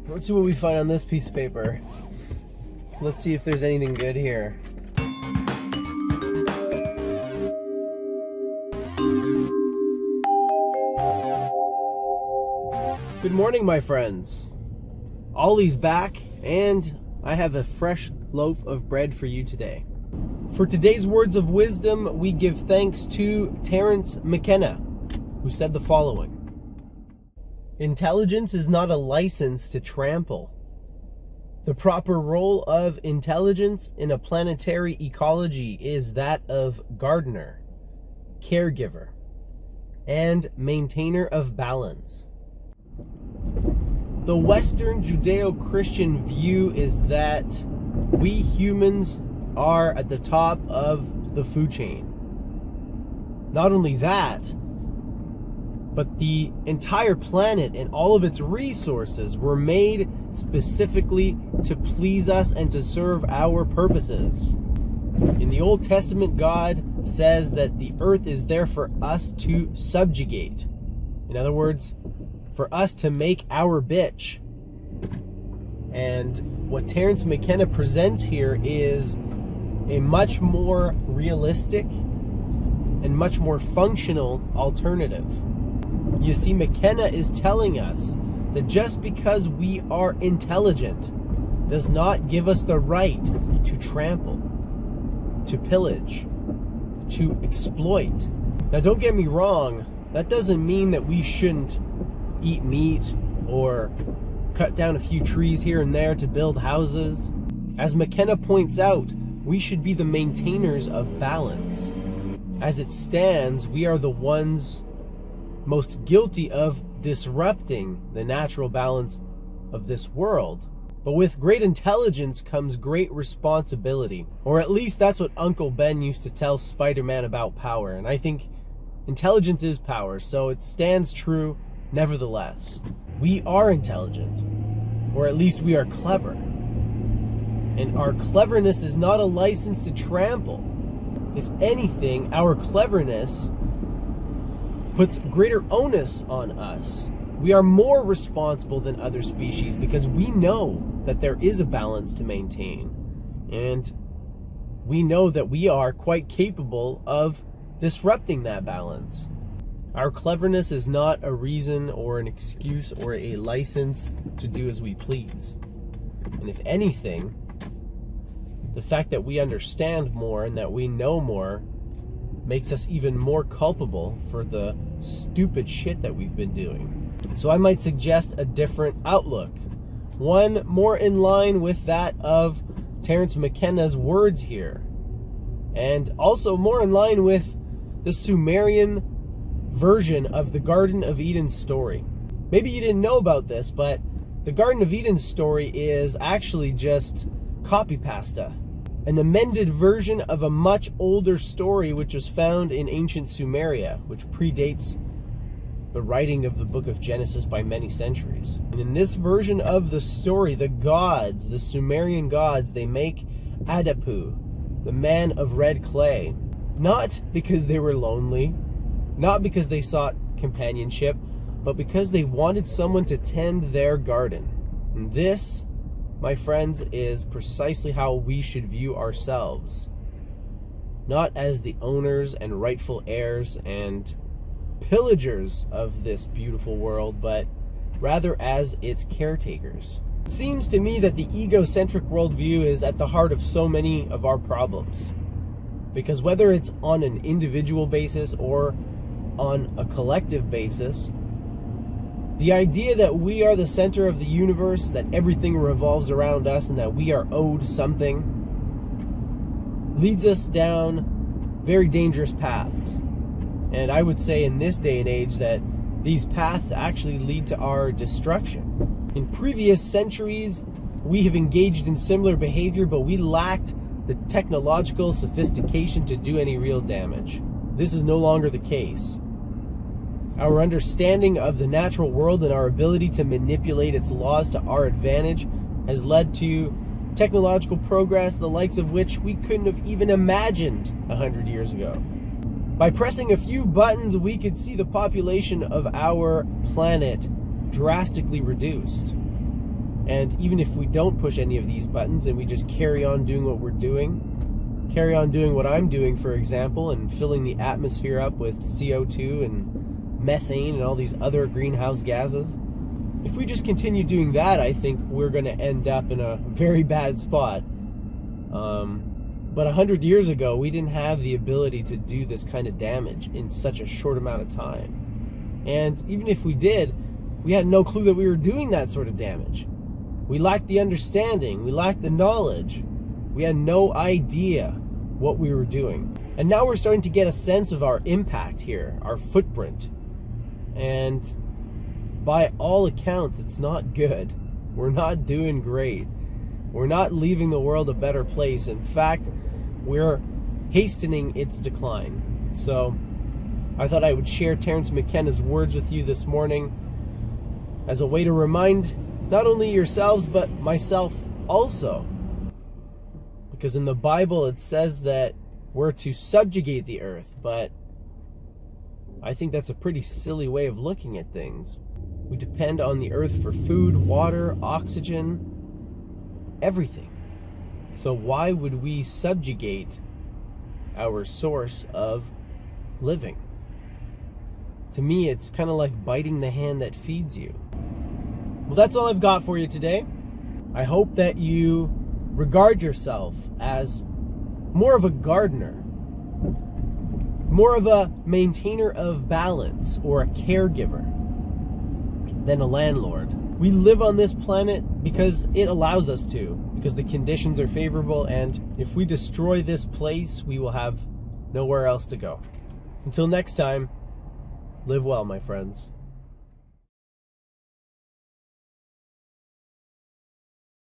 Let's see what we find on this piece of paper. Let's see if there's anything good here. Good morning, my friends. Ollie's back, and I have a fresh loaf of bread for you today. For today's words of wisdom, we give thanks to Terence McKenna, who said the following: intelligence is not a license to trample. The proper role of intelligence in a planetary ecology is that of gardener, caregiver, and maintainer of balance. The Western Judeo-Christian view is that we humans are at the top of the food chain. Not only that, but the entire planet and all of its resources were made specifically to please us and to serve our purposes. In the Old Testament, God says that the earth is there for us to subjugate. In other words, for us to make our bitch. And what Terence McKenna presents here is a much more realistic and much more functional alternative. You see, McKenna is telling us that just because we are intelligent does not give us the right to trample, to pillage, to exploit. Now, don't get me wrong, that doesn't mean that we shouldn't eat meat or cut down a few trees here and there to build houses. As McKenna points out, we should be the maintainers of balance. As it stands, we are the ones most guilty of disrupting the natural balance of this world. But with great intelligence comes great responsibility. Or at least that's what Uncle Ben used to tell Spider-Man about power. And I think intelligence is power, so it stands true nevertheless. We are intelligent, or at least we are clever. And our cleverness is not a license to trample. If anything, our cleverness puts greater onus on us. We are more responsible than other species because we know that there is a balance to maintain. And we know that we are quite capable of disrupting that balance. Our cleverness is not a reason or an excuse or a license to do as we please. And if anything, the fact that we understand more and that we know more makes us even more culpable for the stupid shit that we've been doing. So I might suggest a different outlook, one more in line with that of Terence McKenna's words here, and also more in line with the Sumerian version of the Garden of Eden story. Maybe you didn't know about this, but the Garden of Eden story is actually just copy pasta, an amended version of a much older story which was found in ancient Sumeria, which predates the writing of the book of Genesis by many centuries. And in this version of the story, the gods, the Sumerian gods, they make Adapu, the man of red clay, not because they were lonely, not because they sought companionship, but because they wanted someone to tend their garden. And this, my friends, is precisely how we should view ourselves. Not as the owners and rightful heirs and pillagers of this beautiful world, but rather as its caretakers. It seems to me that the egocentric worldview is at the heart of so many of our problems. Because whether it's on an individual basis or on a collective basis, the idea that we are the center of the universe, that everything revolves around us, and that we are owed something, leads us down very dangerous paths. And I would say in this day and age that these paths actually lead to our destruction. In previous centuries, we have engaged in similar behavior, but we lacked the technological sophistication to do any real damage. This is no longer the case. Our understanding of the natural world and our ability to manipulate its laws to our advantage has led to technological progress the likes of which we couldn't have even imagined 100 years ago. By pressing a few buttons, we could see the population of our planet drastically reduced. And even if we don't push any of these buttons and we just carry on doing what we're doing, carry on doing what I'm doing, for example, and filling the atmosphere up with CO2 and methane and all these other greenhouse gases, if we just continue doing that, I think we're going to end up in a very bad spot. But 100 years ago, we didn't have the ability to do this kind of damage in such a short amount of time. And even if we did, we had no clue that we were doing that sort of damage. We lacked the understanding. We lacked the knowledge. We had no idea what we were doing. And now we're starting to get a sense of our impact here, our footprint. And by all accounts, it's not good. We're not doing great. We're not leaving the world a better place. In fact, we're hastening its decline. So I thought I would share Terence McKenna's words with you this morning as a way to remind not only yourselves, but myself also. Because in the Bible, it says that we're to subjugate the earth, but I think that's a pretty silly way of looking at things. We depend on the earth for food, water, oxygen, everything. So why would we subjugate our source of living? To me, it's kind of like biting the hand that feeds you. Well, that's all I've got for you today. I hope that you regard yourself as more of a gardener, more of a maintainer of balance or a caregiver than a landlord. We live on this planet because it allows us to, because the conditions are favorable, and if we destroy this place, we will have nowhere else to go. Until next time, live well, my friends.